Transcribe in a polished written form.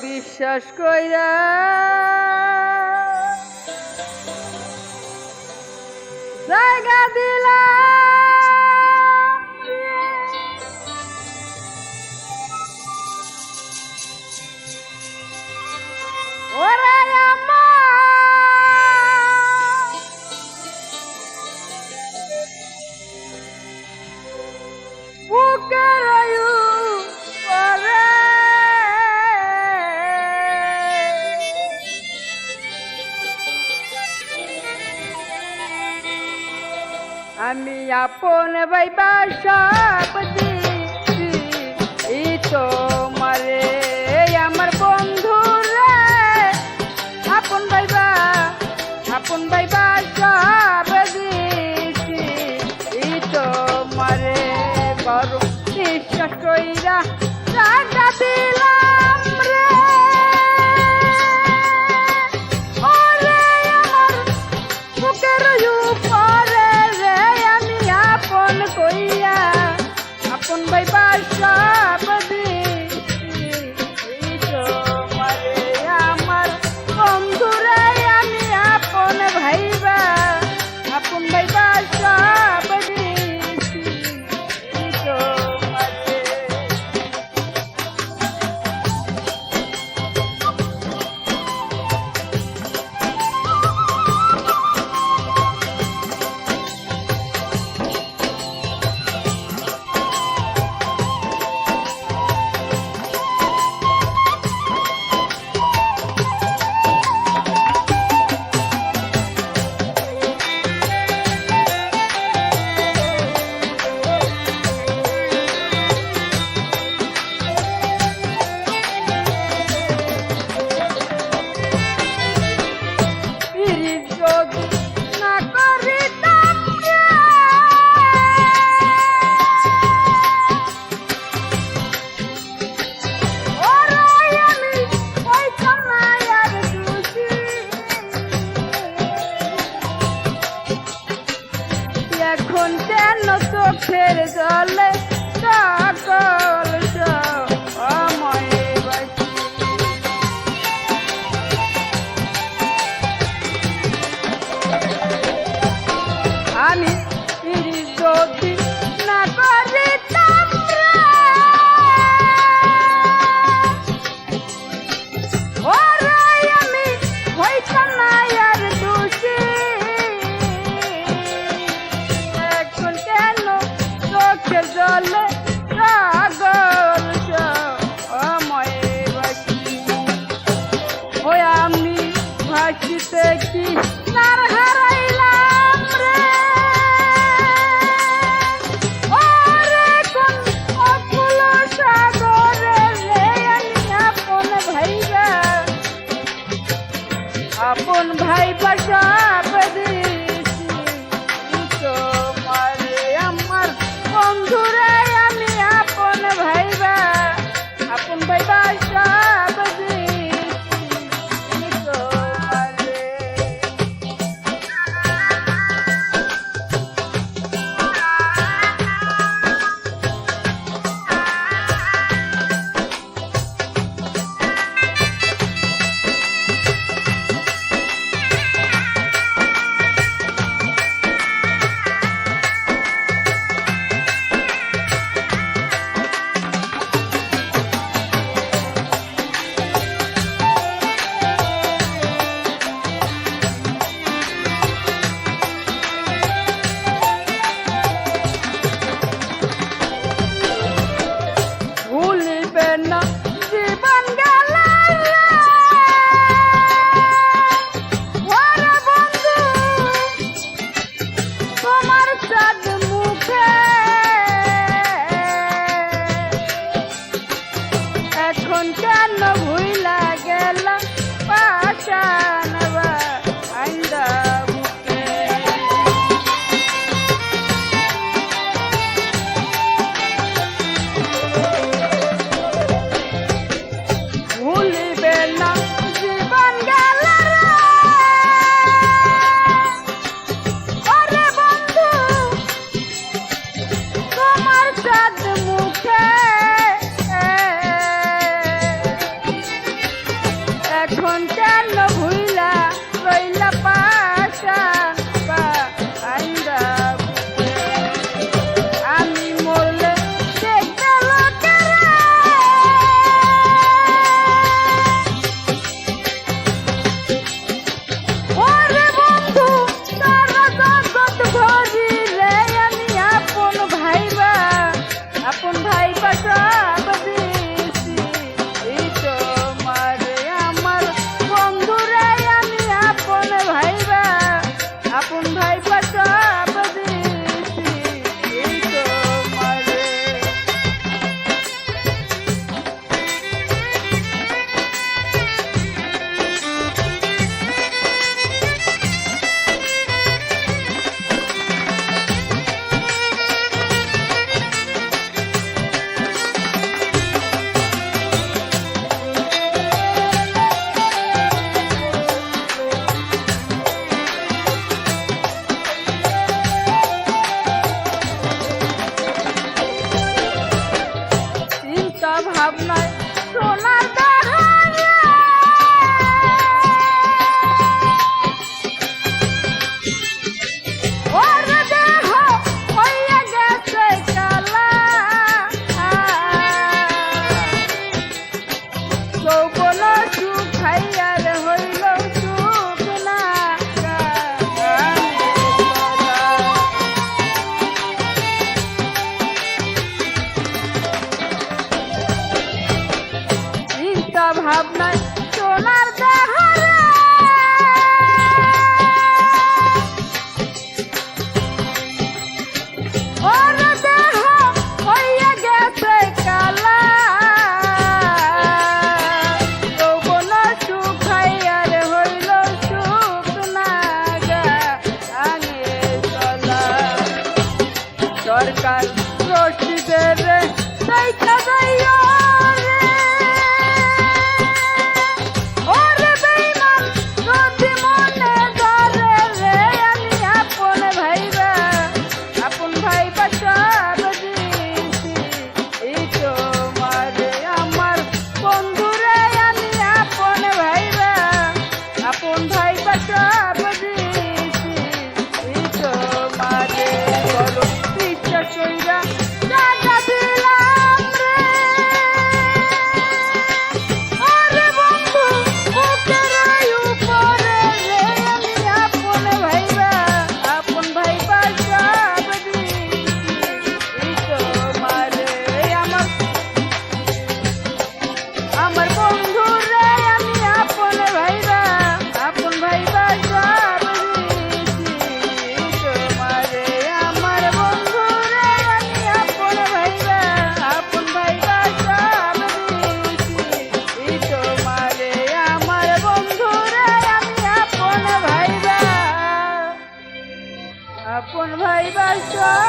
বিশ্বাস কইরা জায়গা দিলাম ওরে আমার বুকের আমি আপন ভাইবা সব দিছি তোমারে আমার বন্ধু রে আপন ভাইবা সব দিছি তোমারে বড় বিশ্বাস কইরা জায়গা দিলাম রে ওরে আমার বুকের উপরে রে আমি আপন কইয়া আপন ভাইবা সব দিছি তোমারে আমার বন্ধু রে আমি আপন ভাইবা সব দিছি তোমারে। এখন কেন চোখের জলে সকল সময় বাঁচি আমি যদি না করিতাম ওরে আমি হইতাম না আর দোষী জলে রাগ ভাইবা সব দিছি তোমারে। চিন্তা ভাবনায় সোনার দেহারে ওর দেহ হইয়া গেছে কালা, যৌবন শুকাইয়ার হইল শুকনা চিন্তা ভাবনায় সোনার দেহারে ওর দেহ হইয়া গেছে কালা, যৌবন শুকাইয়ার হইল শুকনা গাঙে চলা। সরকার রশিদের দেখা যাইও রে, ওরে বেঈমান যদি মনে ধরে রে, আমি আপন ভাইবা সব দিছি এই তোমারে। আমার বন্ধুরে আমি আপন ভাইবা সব দিছি এই তোমারে। বলো বিশ্বাস কইরা টাকা দিলাম রে, ওরে বন্ধু বুকের উপরে রে, আমি আপন ভাইবা সব দিছি এই তোমারে। আমার বন্ধুরে আমি আপন ভাইবা সব দিছি তোমারে। আমার বন্ধুরে আমি আপন ভাইবা সব দিছি তোমারে। আমার বন্ধুরে আমি আপন ভাইবা সব